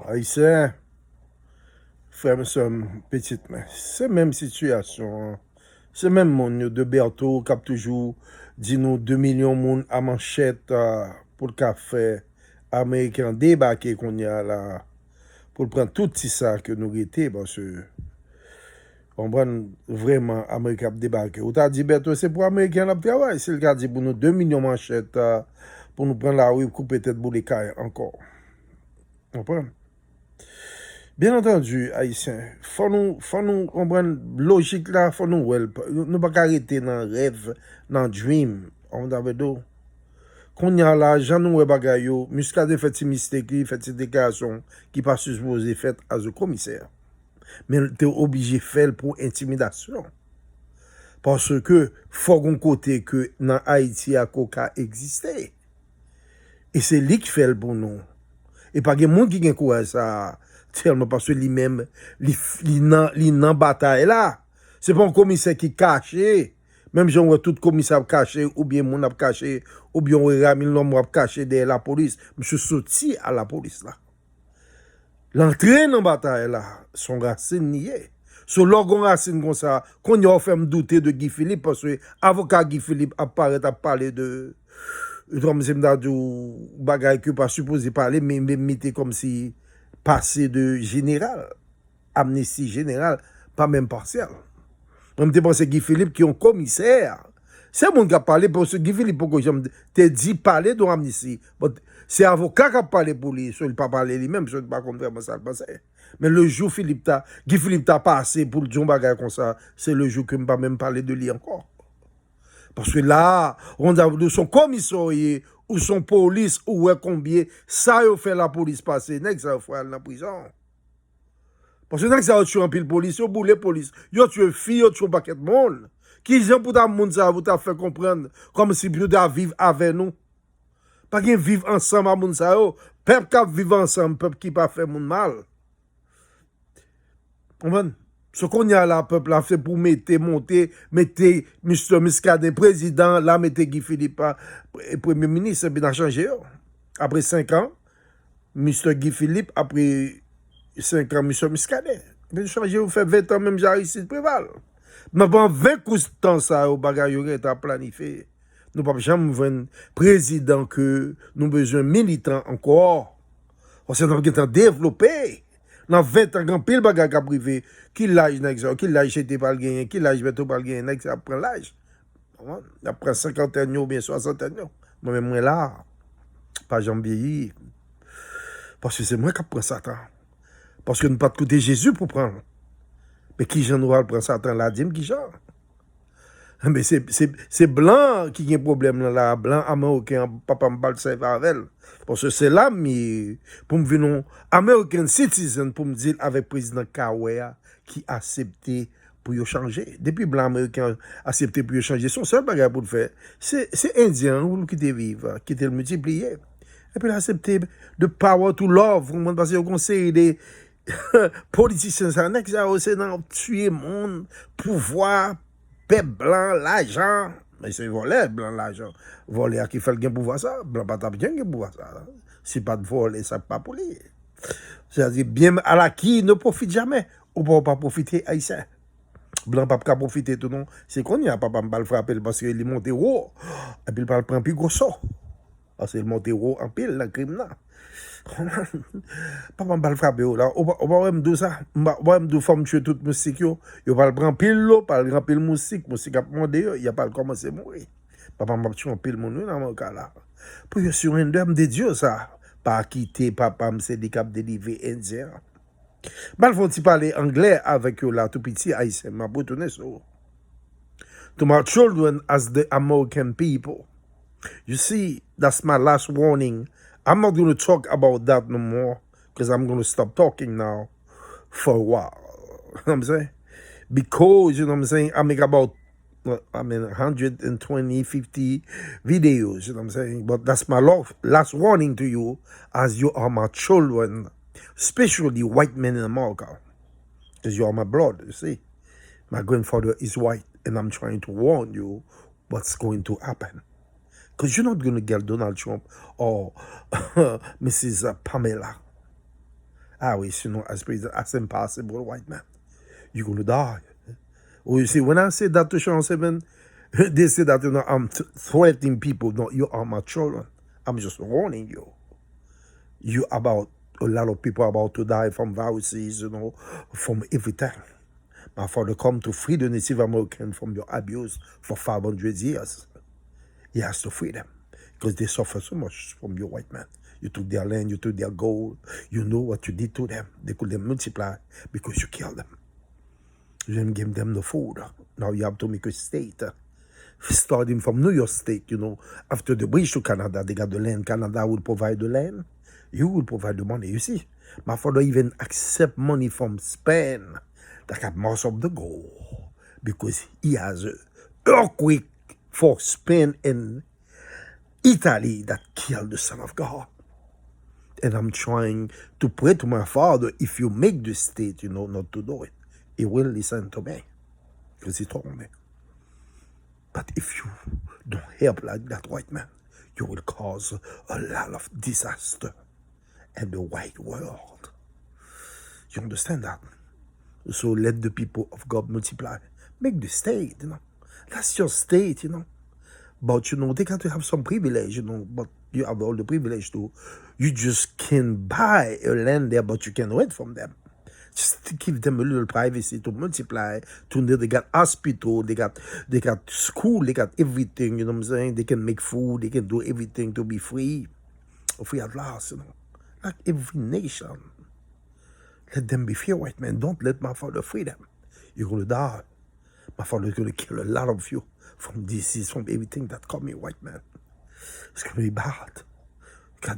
Haïtien, frère, soeur, petite, mais c'est même situation. C'est même monde de Berthaud qui a toujours dit nous 2 millions de monde à manchette pour le café américain débarqué qu'on y a là, pour prendre tout ça que nous étions, parce que on prend vraiment Américain débarqué. Ou t'as dit, Berthaud, c'est pour Américain qui travail. C'est le cas dit pour nous 2 millions de manchettes pour nous prendre la rue, couper tête pour les cailles encore. On comprend? Bien entendu, Haïtien, faut nous comprendre logique là, faut nous nous pas arrêter dans rêve, dans dream, on avait d'eau. Qu'on y a là, j'en nous bagay yo, Muscadet fait une mistake, fait une déclaration qui pas supposé faite à ce commissaire. Mais tu es obligé de faire pour intimidation. Parce que faut qu'on côté que dans Haïti a coca existé. Et c'est lui qui fait pour nous. Et pas de monde qui a courage ça. Tellement parce que lui-même, il nan bataille là. C'est pas un commissaire qui cache. Même si on voit tout commissaire caché, ou bien mon a caché, ou bien on a mis l'homme caché derrière la police. Monsieur sorti à la police là. L'entrée dans la bataille là, son racine nié. Sur l'orgon racine comme ça, qu'on y a fait me douter de Guy Philippe, parce que l'avocat Guy Philippe apparaît à parler de. Comme c'est du bagay que pas supposé parler, mais m'était comme si passé de général, amnistie générale, pas même partielle. Même te pensé Guy Philippe qui est un commissaire. C'est mon qui a parlé pour ce Guy Philippe, pourquoi je te dit parler de l'amnistie. C'est l'avocat qui a parlé pour lui, il n'a pas parlé lui-même, je ne sais pas comment vraiment ça le passait. Mais le jour Guy Philippe t'a passé pour le dire bagay comme ça, c'est le jour que je ne pas même parler de lui encore. Parce que là, on a de son commissariat ou son police ou combien ça a fait la police passer, n'est-ce ça fait dans la prison. Parce que n'est-ce ça a tué un pile police, yo boule police, yo tué fille, yo tué un paquet de monde. Qui gens pour ta monde ça vous t'a fait comprendre comme si vous devez vivre avec nous. Pas qu'ils vivent ensemble à monde ça yo, peuple qui vivent ensemble, peuple qui pas fait monde mal. Comprenez? Ce qu'on y a là, peuple, là, c'est pour monter, M. Muscadet, président, là, mettre Guy Philippe, premier ministre, puis il a changé. Après 5 ans, M. Guy Philippe, après 5 ans, M. Muscadet. Mais changé, vous faites 20 ans, même j'ai réussi de préval. Mais pendant 20 coups de temps, ça, au bagage, il a planifié. Nous ne pouvons jamais voir un président que nous avons besoin de militants encore. On s'est développé. Dans 20 ans, quand pile bagage a privé, qui l'âge n'a qui l'âge j'étais pas le gagner, qui l'âge bientôt pas le gagner, ça prend l'âge. Après 50 ans ou bien 60 ans. Moi-même, moi là, pas j'en vieillis. Parce que c'est moi qui prends Satan. Parce que nous pas de côté Jésus pour prendre. Mais qui j'en aura prendre Satan là, dis-moi qui j'en. Mais c'est blanc qui a un problème là, blanc américain, papa me parle de avec elle. Parce que c'est là, pour me venir, American citizen, pour me dire avec le président Kawea, qui a accepté pour y changer. Depuis blanc américain accepté pour y changer, son seul bagage pour le faire, c'est indien qui te vivre, qui te le multiplier. Et puis il a accepté de power to love, parce qu'il conseille des politiciens, ça n'est que ça, c'est dans tuer le monde, pouvoir, peuple blanc, l'argent. Mais c'est voler, blanc, l'argent. Voler à qui fait le gain pour voir ça. Blanc, pas t'as bien pour voir ça. Si pas de voler, ça pas pour lui. C'est-à-dire, bien à la qui ne profite jamais. Ou pas profiter haïtien. Blanc, pas profiter tout non. C'est qu'on y a pas le frapper parce qu'il est monté haut. Et puis il parle prend plus gros sort. Parce qu'il est monté haut en pile, le crime là. Papa m'a frappé là, on va me dire ça, on va me dire faut me tuer toute musique yo, yo va le prendre pile l'eau, pas le grand pile musique a demandé, il y a pas commencé à mourir. Papa m'a tué un pile mon dans mon cas là. Pour yo sur un dame de Dieu ça, pas quitter papa me c'est des cap délivrer indien. Mal faut-il parler anglais avec eux là tout petit haïtien, m'a retourner ça. To my children as the American people. You see, that's my last warning. I'm not going to talk about that no more because I'm going to stop talking now for a while. You know what I'm saying? Because, you know what I'm saying, I make about, 120, 50 videos, you know what I'm saying? But that's my last warning to you as you are my children, especially white men in America. Because you are my blood, you see. My grandfather is white and I'm trying to warn you what's going to happen. Because you're not going to get Donald Trump or Mrs. Pamela. Always, as president, as impossible, white man. You're going to die. Oh, you see, when I say that to Sean 7, they say that, I'm threatening people. No, you are my children. I'm just warning you. You about a lot of people about to die from viruses, from everything. My father come to free the Native American from your abuse for 500 years. He has to free them because they suffer so much from your white man. You took their land, you took their gold. You know what you did to them. They couldn't multiply because you killed them. You didn't give them the food. Now you have to make a state. Starting from New York State, after the British to Canada, they got the land. Canada will provide the land. You will provide the money. You see, my father even accept money from Spain that got most of the gold because he has an earthquake for Spain and Italy that killed the Son of God. And I'm trying to pray to my father, if you make the state, not to do it, he will listen to me because he told me. But if you don't help like that, white man, you will cause a lot of disaster in the white world. You understand that? So let the people of God multiply. Make the state, That's your state, But, they got to have some privilege, But you have all the privilege too. You just can buy a land there, but you can rent from them. Just to give them a little privacy to multiply. They got hospital, they got school, they got everything, you know what I'm saying? They can make food, they can do everything to be free. Free at last, Like every nation. Let them be free, white man. Don't let my father free them. You're going to die. My father is going to kill a lot of you from disease, from everything that coming, white man. It's going to be bad.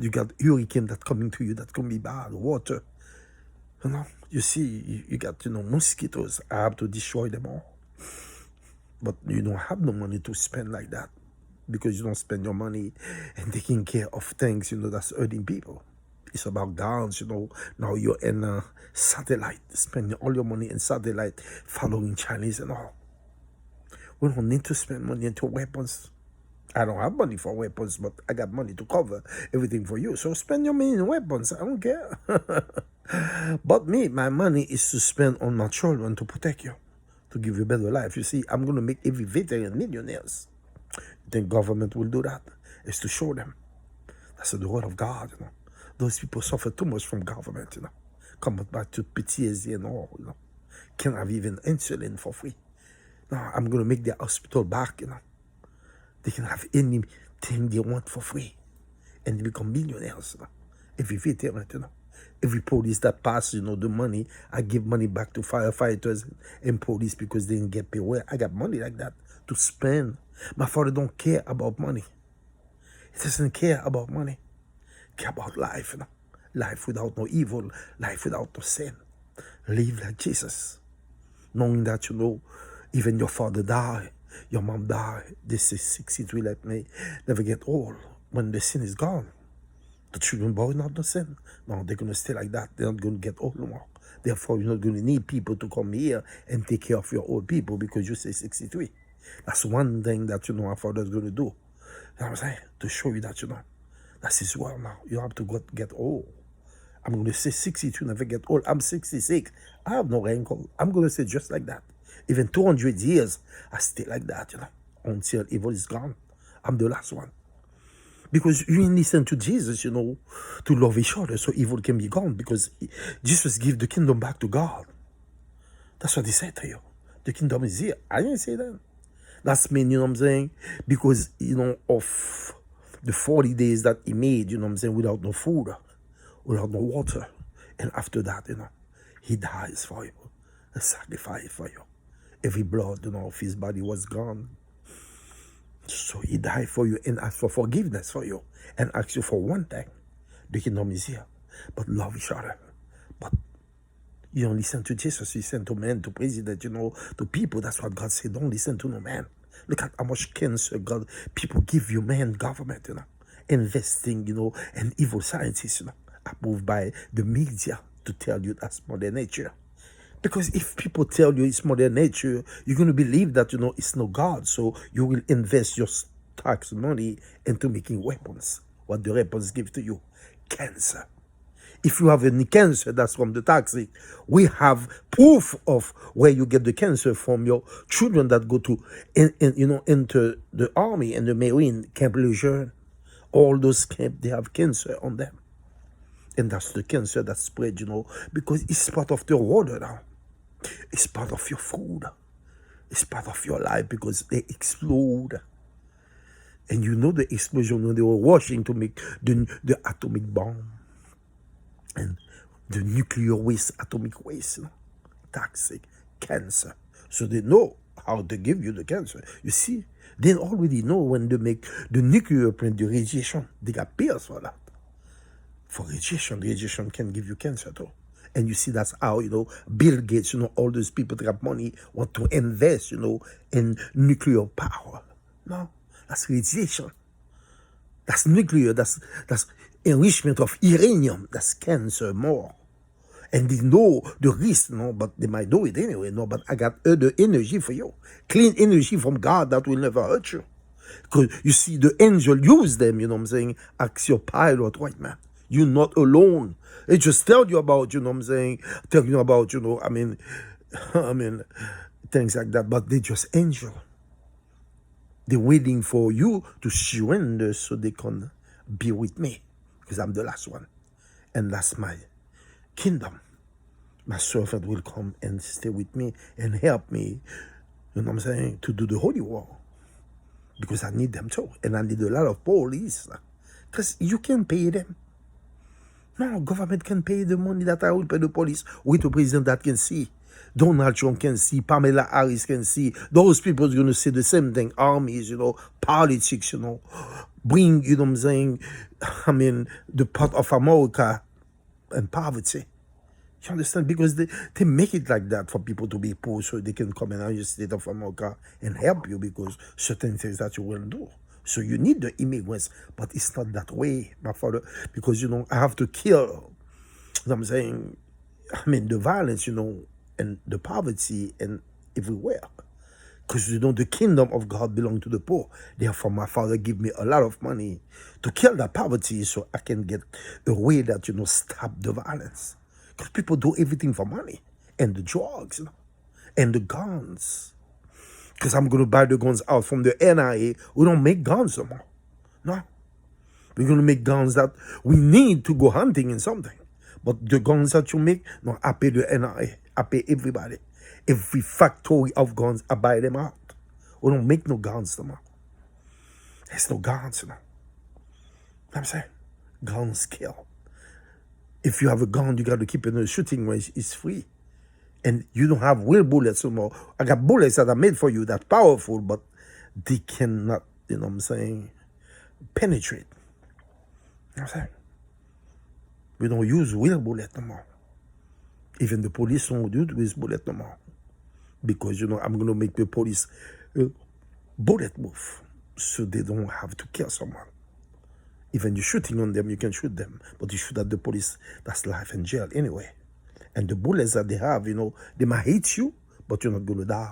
You got hurricane that's coming to you, that's going to be bad. Water. You see, you got, mosquitoes. I have to destroy them all. But you don't have no money to spend like that because you don't spend your money and taking care of things, that's hurting people. It's about guns, Now you're in a satellite, spending all your money in satellite, following Chinese and all. We don't need to spend money into weapons. I don't have money for weapons, but I got money to cover everything for you. So spend your money in weapons. I don't care. But my money is to spend on my children to protect you, to give you a better life. You see, I'm going to make every veteran millionaires. You think government will do that? It's to show them. That's the word of God, Those people suffer too much from government, Come back to PTSD and all, Can't have even insulin for free. Now I'm going to make their hospital back, They can have anything they want for free. And they become millionaires, Every veteran, Every police that passes, the money, I give money back to firefighters and police because they didn't get paid. Well, I got money like that to spend. My father don't care about money. He doesn't care about money. He care about life, Life without no evil, life without no sin. Live like Jesus. Knowing that, even your father died, your mom died. This is 63 like me. Never get old when the sin is gone. The children born not the sin. No, they're going to stay like that. They're not going to get old no more. Therefore, you're not going to need people to come here and take care of your old people because you say 63. That's one thing that, our father's going to do. You know what I'm saying? To show you that, that's his word now. You have to get old. I'm going to say 62, never get old. I'm 66. I have no wrinkle. I'm going to say just like that. Even 200 years, I stay like that, until evil is gone. I'm the last one. Because you listen to Jesus, to love each other so evil can be gone. Because Jesus gave the kingdom back to God. That's what he said to you. The kingdom is here. I didn't say that. That's mean, what I'm saying? Because, of the 40 days that he made, what I'm saying, without no food, without no water. And after that, he dies for you. A sacrifice for you. Every blood, of his body was gone. So he died for you and asked for forgiveness for you. And asked you for one thing. The kingdom is here. But love each other. But you don't listen to Jesus. You listen to men, to president, to people. That's what God said. Don't listen to no man. Look at how much cancer people give you, man, government, investing, in evil scientists, approved by the media to tell you that's Mother Nature. Because if people tell you it's Mother Nature, you're going to believe that, it's no God. So you will invest your tax money into making weapons. What the weapons give to you? Cancer. If you have any cancer, that's from the toxic. We have proof of where you get the cancer from your children that go to, into the army and the Marine, Camp Lejeune. All those camps, they have cancer on them. And that's the cancer that spread, because it's part of the water now. It's part of your food. It's part of your life because they explode. And the explosion when they were washing to make the atomic bomb. And the nuclear waste, atomic waste, toxic, cancer. So they know how to give you the cancer. You see, they already know when they make the nuclear plant, the radiation, they got pills for that. For radiation can give you cancer too. And you see, that's how, Bill Gates, all those people that have money want to invest, in nuclear power. No, that's radiation. That's nuclear, that's enrichment of uranium, that's cancer more. And they know the risk, but they might do it anyway, but I got other energy for you. Clean energy from God that will never hurt you. Because you see, the angel use them, ask your pilot, white man. You're not alone. It just tell you about, tell you about, things like that, but they just angel. They're waiting for you to surrender so they can be with me. Because I'm the last one. And that's my kingdom. My servant will come and stay with me and help me, to do the holy war. Because I need them too. And I need a lot of police. Because you can pay them. No, government can pay the money that I will pay the police with the president that can see. Donald Trump can see, Pamela Harris can see. Those people are going to say the same thing. Armies, politics, bring, the part of America and poverty. You understand? Because they make it like that for people to be poor so they can come in the state of America and help you because certain things that you will do. So you need the immigrants, but it's not that way, my father, because, I have to kill, the violence, and the poverty and everywhere. Because, the kingdom of God belongs to the poor. Therefore, my father give me a lot of money to kill that poverty so I can get a way that, stop the violence. Because people do everything for money and the drugs, and the guns. Because I'm going to buy the guns out from the NIA. We don't make guns no more. No. We're going to make guns that we need to go hunting in something. But the guns that you make, no, I pay the NIA. I pay everybody. Every factory of guns, I buy them out. We don't make no guns no more. There's no guns, You know what I'm saying? Guns kill. If you have a gun, you got to keep it in the shooting range. It's free. And you don't have real bullets no more. I got bullets that are made for you that powerful, but they cannot, penetrate. You know what I'm saying? We don't use real bullets no more. Even the police don't use bullets no more. Because, I'm going to make the police bulletproof so they don't have to kill someone. Even you shooting on them, you can shoot them. But you shoot at the police, that's life in jail anyway. And the bullets that they have, they might hit you, but you're not going to die.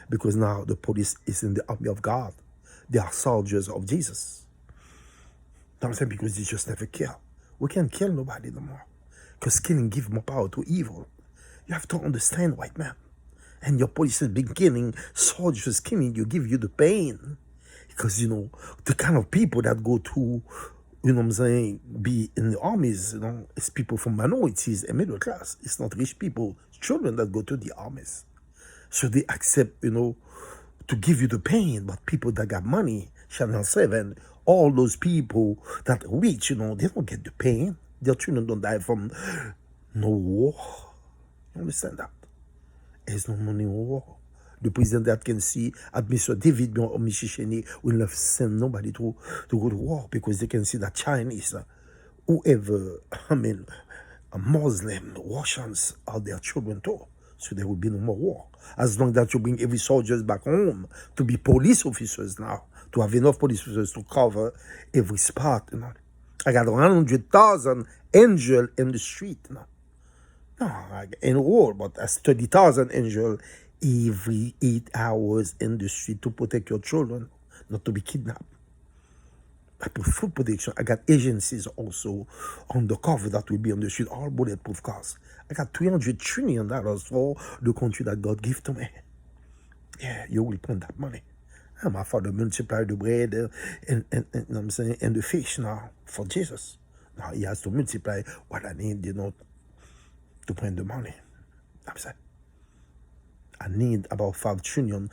Because now the police is in the army of God. They are soldiers of Jesus. You know what I'm saying? Because they just never kill. We can't kill nobody no more. Because killing gives more power to evil. You have to understand, white man. And your police has been killing, soldiers killing you, give you the pain. Because, the kind of people that go to, be in the armies, it's people from minorities and middle class. It's not rich people, it's children that go to the armies. So they accept, to give you the pain. But people that got money, Channel 7, all those people that are rich, they don't get the pain. Their children don't die from no war. You understand that? There's no money in war. The president that can see Mr. David or Michicheni will not send nobody to go to war because they can see that Chinese, whoever, a Muslim, Russians are their children too. So there will be no more war. As long as you bring every soldier back home to be police officers now, to have enough police officers to cover every spot, I got 100,000 angels in the street now. No, in war, but that's 30,000 angels every 8 hours in the street to protect your children, not to be kidnapped. I put food protection. I got agencies also on the cover that will be on the street, all bulletproof cars. I got $300 trillion for the country that God gave to me. Yeah, you will print that money. And my father multiplied the bread and you know what I'm saying, and the fish now for Jesus. Now he has to multiply what I need, to print the money. I'm saying I need about $500 trillion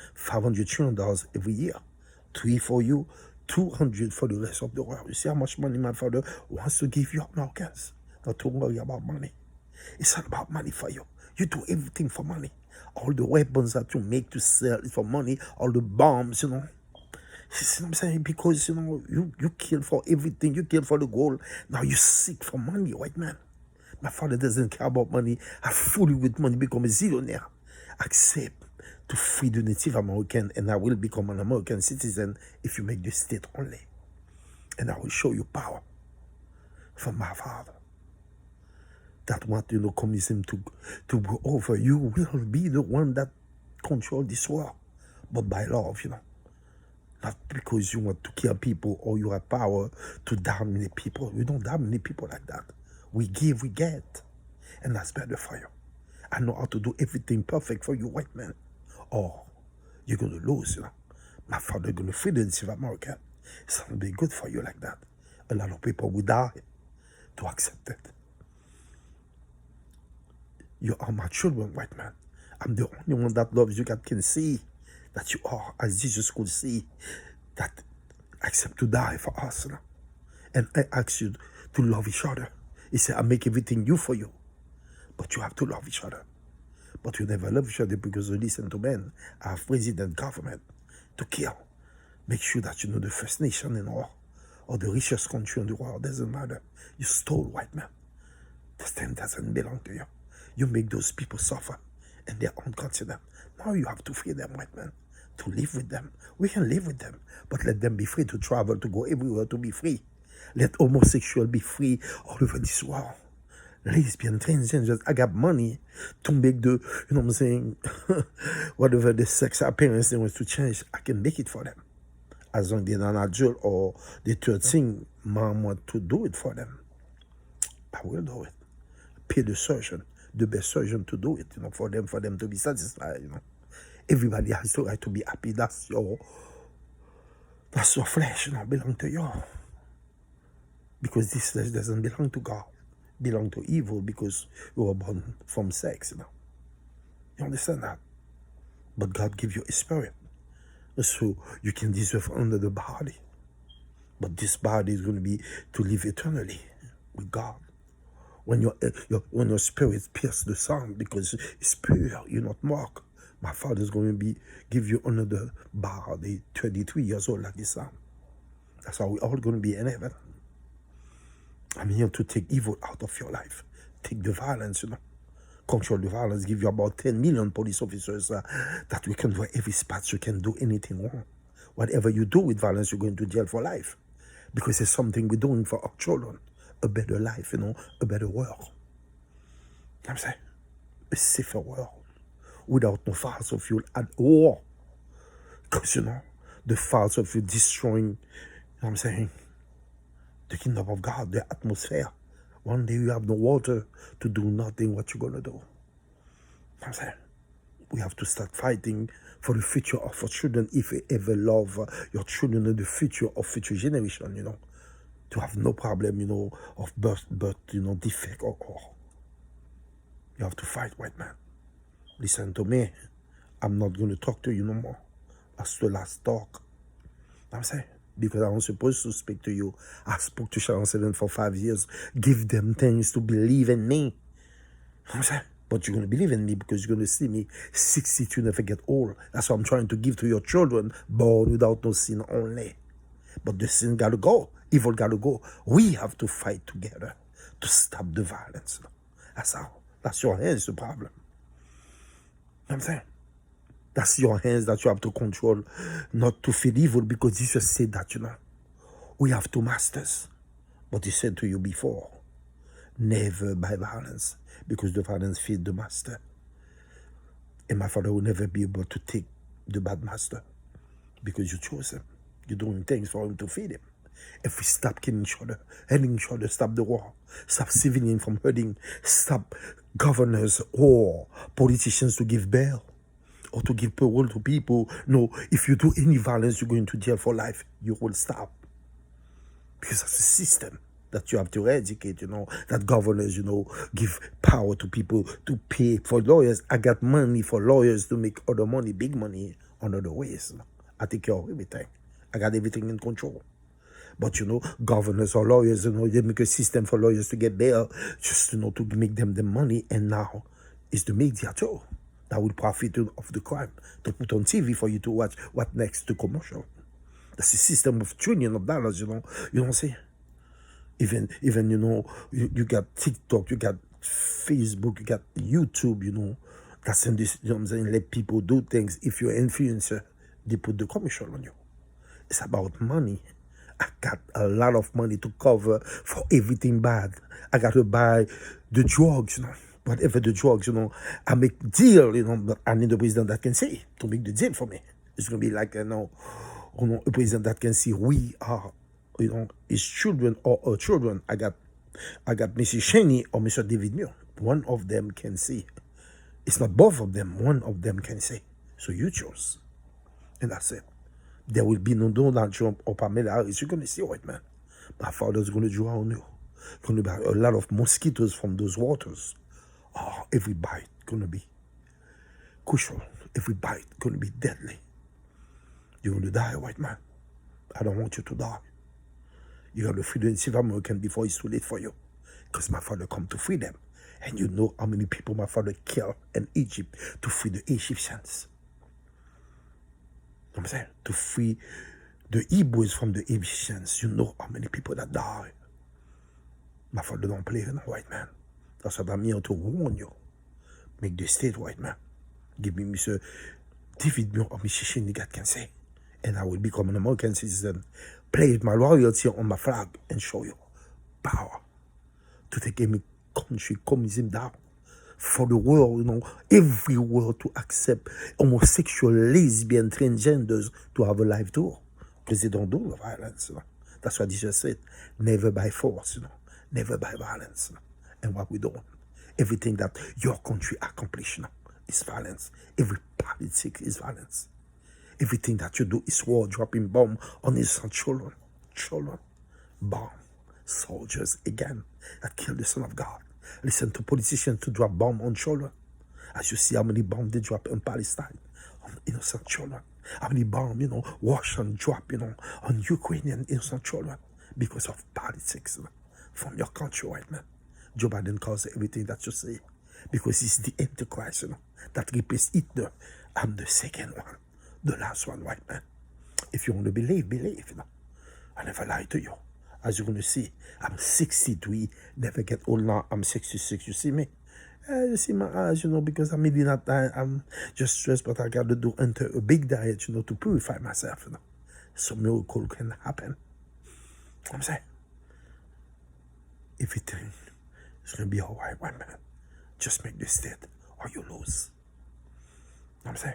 every year. 3 for you, 200 for the rest of the world. You see how much money my father wants to give you Americans? Not to worry about money. It's not about money for you. You do everything for money. All the weapons that you make to sell is for money. All the bombs, You see what I'm saying? Because, you kill for everything. You kill for the gold. Now you seek for money, white man. My father doesn't care about money. I fool you with money, become a zillionaire. Accept to free the Native American, and I will become an American citizen if you make the state only. And I will show you power from my father. That want, communism to go over. You will be the one that control this world. But by love, Not because you want to kill people or you have power to dominate people. You don't dominate people like that. We give, we get. And that's better for you. I know how to do everything perfect for you, white man. Or you're going to lose, My father going to free the Native American. It's not going to be good for you like that. A lot of people will die to accept it. You are my children, white man. I'm the only one that loves you, that can see that you are, as Jesus could see, that accept to die for us. And I ask you to love each other. He said, I make everything new for you. But you have to love each other. But you never love each other because you listen to men. I have president, government to kill. Make sure that you know the First Nation in all, or the richest country in the world. Doesn't matter. You stole, white man. This thing doesn't belong to you. You make those people suffer in their own continent. Now you have to free them, white man, to live with them. We can live with them, but let them be free to travel, to go everywhere, to be free. Let homosexual be free all over this world. Lesbian, transgenders, I got money to make the, what I'm saying, whatever the sex appearance they want to change, I can make it for them. As long as they're not adult or the third thing, mom want to do it for them. I will do it. Pay the surgeon, the best surgeon to do it, for them to be satisfied, Everybody has the right to be happy. That's your flesh, belong to you. Because this flesh doesn't belong to God. Belong to evil because you were born from sex, You understand that? But God gives you a spirit. So you can deserve under the body. But this body is going to be to live eternally with God. When your spirit pierces the sun, because it's pure, you're not marked. My father is going to give you another body, 33 years old like this son. That's how we're all going to be in heaven. I'm here to take evil out of your life. Take the violence, Control the violence. Give you about 10 million police officers that we can do every spot. You can do anything wrong. Whatever you do with violence, you're going to jail for life. Because it's something we're doing for our children. A better life, a better world. I'm saying, a safer world. Without no fossil fuel at all. Because, the fossil fuel destroying, I'm saying, the kingdom of God, the atmosphere. One day you have no water to do nothing. What you gonna do? I'm saying, we have to start fighting for the future of our children. If you ever love your children and the future of future generation, to have no problem, of birth, defect or. You have to fight, white man. Listen to me. I'm not going to talk to you no more. That's the last talk. I'm saying, because I was supposed to speak to you. I spoke to Sharon 7 for 5 years. Give them things to believe in me. I'm saying, but you're going to believe in me because you're going to see me 62, never get old. That's what I'm trying to give to your children, born without no sin only. But the sin got to go. Evil got to go. We have to fight together to stop the violence. That's how. That's your hands, the problem. You know what I'm saying? That's your hands that you have to control, not to feel evil, because Jesus said that, We have two masters. But he said to you before, never by violence, because the violence feeds the master. And my father will never be able to take the bad master, because you chose him. You're doing things for him to feed him. If we stop killing each other, hurting each other, stop the war, stop civilians from hurting, stop governors or politicians to give bail or to give parole to people. No, if you do any violence, you're going to jail for life. You will stop. Because that's a system that you have to eradicate, that governors, give power to people to pay for lawyers. I got money for lawyers to make other money, big money, on other ways. I take care of everything. I got everything in control. But, governors or lawyers, they make a system for lawyers to get bail just, to make them the money. And now it's the media, too, that will profit of the crime, to put on TV for you to watch what next to commercial. That's a system of trillions of dollars, You know what I'm saying? Even you got TikTok, you got Facebook, you got YouTube, That's in this, what I'm saying? Let people do things. If you're an influencer, they put the commercial on you. It's about money. I got a lot of money to cover for everything bad. I got to buy the drugs, Whatever the drugs, I make deal, but I need a president that can say to make the deal for me. It's going to be like, a president that can see we are, his children or her children. I got Mrs. Cheney or Mr. David Muir. One of them can see. It's not both of them. One of them can say. So you choose. And that's it. There will be no Donald Trump or Pamela Harris. You're going to see, white man. My father's going to draw on you. Going to be a lot of mosquitoes from those waters. Oh, every bite going to be crucial. Every bite going to be deadly. You're going to die, white man. I don't want you to die. You got to free the Native American before it's too late for you. Because my father come to free them. And you know how many people my father killed in Egypt to free the Egyptians. You know what I'm saying? To free the Hebrews from the Egyptians. You know how many people that died. My father don't play, white man. That's what I'm here to warn you. Make the state, white man. Give me Mr. David Muir or Mr. Cheney that can say. And I will become an American citizen. Place my loyalty on my flag and show you power to take any country communism down. For the world, every world to accept homosexual, lesbian, transgenders to have a life too. Because they don't do the violence. That's what Jesus said. Never by force, never by violence. And what we do, everything that your country accomplished is violence. Every politics is violence. Everything that you do is war, dropping bomb on innocent children. Bomb. Soldiers, again, that kill the Son of God. Listen to politicians to drop bomb on children. As you see how many bombs they drop in Palestine on innocent children. How many bombs, Russian drop, on Ukrainian innocent children. Because of politics from your country, white man. Joe Biden calls everything that you say. Because he's the Antichrist, that replaces Hitler. I'm the second one. The last one, white man. If you want to believe, I never lie to you. As you're going to see, I'm 63, never get old now. I'm 66. You see me? You see my eyes, because I'm maybe not dying. I'm just stressed, but I got to do enter a big diet, to purify myself. So miracle can happen. I'm saying, everything is going to be all right, white man. Just make the state or you lose. I'm saying,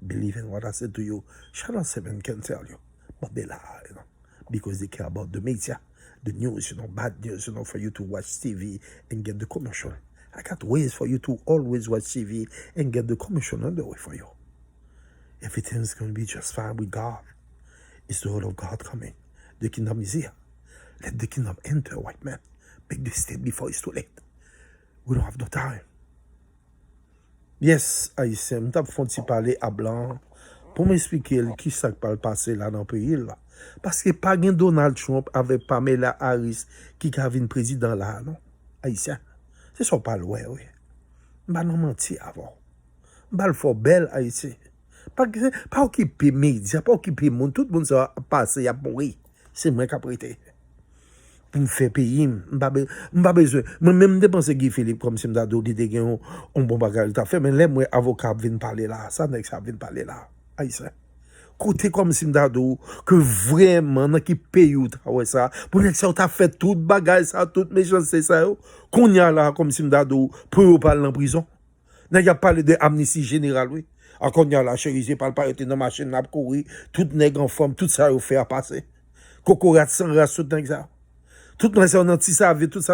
believe in what I said to you. Channel 7 can tell you, but they lie, because they care about the media, the news, bad news, for you to watch TV and get the commercial. I got ways for you to always watch TV and get the commercial on the way for you. Everything's going to be just fine with God. It's the word of God coming. The kingdom is here. Let the kingdom enter, white man. Make the state before it's too late. We don't have no time. Yes, Haïtien, m'tap fonti parler à blanc pour m'expliquer qui ça qui va passer là dans le pays là. Parce que pas gen Donald Trump avec Pamela Harris qui a vin président là, non? Haïtien. C'est ça pas loin, oui. M'ba non menti avant. M'ba le faut belle Haïtien. Pas occuper médias, pas occuper monde, tout le monde ça passer, y a mourir. C'est moi qui a prêté. Pour me faire payer, m'ba besoin. Moi même dépenser Guy Philippe comme si m'da do dit gen on bon bagage t'a fait, mais les moi avocat vinn parler là, ça n'est que ça vinn parler là. Haïtien. Côté comme si m'da do que vraiment nan qui paye ou ta ouais ça, pour nek ça t'a fait tout bagage ça, tout méchanceté ça yo. Qu'on y a là comme si m'da do pour parler en prison. N'a y a parlé de amnistie générale oui. A qu'on y a là chérie, pas arrêter dans machine n'a courir, tout nèg en forme, tout ça yo fait à passer. Cocorat sans race, tout ça. Tout le monde, c'est un anti-savé, tout ça.